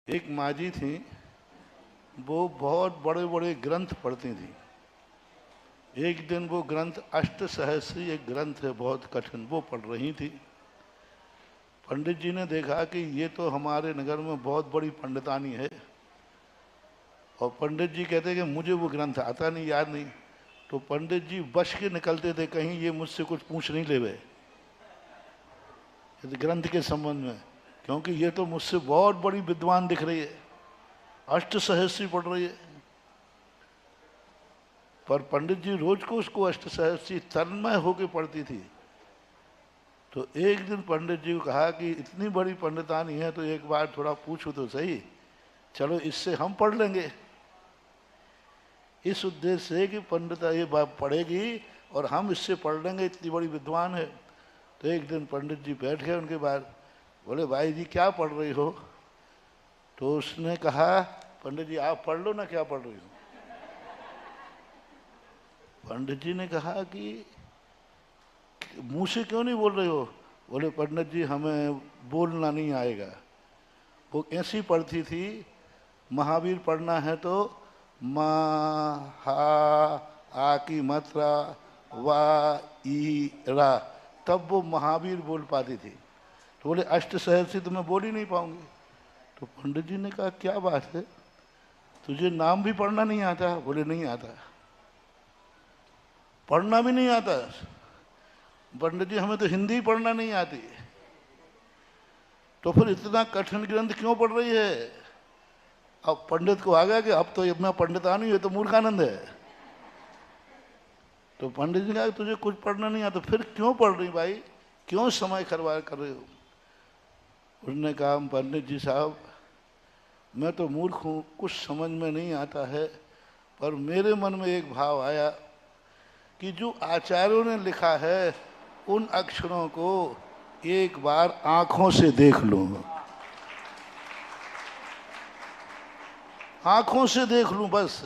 एक माँ जी थी, वो बहुत बड़े बड़े ग्रंथ पढ़ती थी। एक दिन वो ग्रंथ अष्टसहस्री एक ग्रंथ है, बहुत कठिन, वो पढ़ रही थी। पंडित जी ने देखा कि ये तो हमारे नगर में बहुत बड़ी पंडितानी है, और पंडित जी कहते कि मुझे वो ग्रंथ आता नहीं, याद नहीं। तो पंडित जी बच के निकलते थे, कहीं ये मुझसे कुछ पूछ नहीं लेवे इस ग्रंथ के संबंध में, क्योंकि ये तो मुझसे बहुत बड़ी विद्वान दिख रही है, अष्टसहस्री पढ़ रही है। पर पंडित जी रोज को उसको अष्टसहस्री तन्मय होकर पढ़ती थी। तो एक दिन पंडित जी को कहा कि इतनी बड़ी पंडितानी है तो एक बार थोड़ा पूछो तो सही, चलो इससे हम पढ़ लेंगे। इस उद्देश्य से कि पंडिता ये बात पढ़ेगी और हम इससे पढ़ लेंगे, इतनी बड़ी विद्वान है। तो एक दिन पंडित जी बैठ गए उनके बाद, बोले भाई जी क्या पढ़ रही हो? तो उसने कहा, पंडित जी आप पढ़ लो ना, क्या पढ़ रही हो? पंडित जी ने कहा कि मुंह से क्यों नहीं बोल रहे हो? बोले पंडित जी हमें बोलना नहीं आएगा। वो ऐसी पढ़ती थी, महावीर पढ़ना है तो मा हा आ की मात्रा वा ई रा, तब वो महावीर बोल पाती थी। तो बोले अष्टसहस्री तो मैं बोल ही नहीं पाऊंगी। तो पंडित जी ने कहा क्या बात है, तुझे नाम भी पढ़ना नहीं आता? बोले नहीं आता। पढ़ना भी नहीं आता? पंडित जी हमें तो हिंदी पढ़ना नहीं आती। तो फिर इतना कठिन ग्रंथ क्यों पढ़ रही है? अब पंडित को आ गया कि अब तो मैं पंडितानी है तो मूर्खानंद है। तो पंडित जी ने कहा तुझे कुछ पढ़ना नहीं आता, फिर क्यों पढ़ रही भाई, क्यों समय खराब कर रहे हो? उसने कहा पंडित जी साहब मैं तो मूर्ख हूँ, कुछ समझ में नहीं आता है, पर मेरे मन में एक भाव आया कि जो आचार्यों ने लिखा है उन अक्षरों को एक बार आंखों से देख लूं, आंखों से देख लूं बस।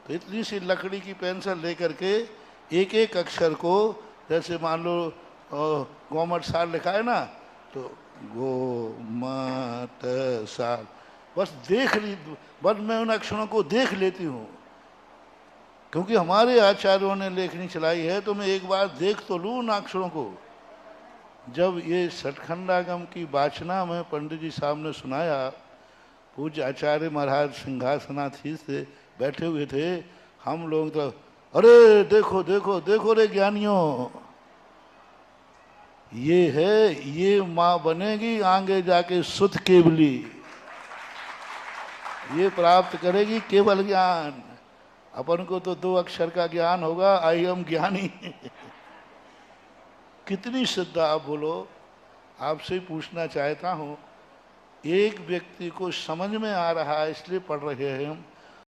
तो इतनी सी लकड़ी की पेंसिल लेकर के एक एक अक्षर को, जैसे मान लो गोमट साल लिखा है ना, तो गो मत साल, बस देख ली, बस मैं उन अक्षरों को देख लेती हूँ, क्योंकि हमारे आचार्यों ने लेखनी चलाई है, तो मैं एक बार देख तो लूँ उन अक्षरों को। जब ये सठखंडागम की वाचना में पंडित जी साहब ने सुनाया, पूज्य आचार्य महाराज सिंहासनाधीश से बैठे हुए थे, हम लोग तो अरे देखो देखो देखो रे ज्ञानियों, ये है, ये माँ बनेगी आगे जाके शुद्ध केवली, ये प्राप्त करेगी केवल ज्ञान। अपन को तो 2 अक्षर का ज्ञान होगा, आई एम ज्ञानी। कितनी श्रद्धा आप बोलो। आपसे पूछना चाहता हूँ, एक व्यक्ति को समझ में आ रहा है इसलिए पढ़ रहे हैं हम,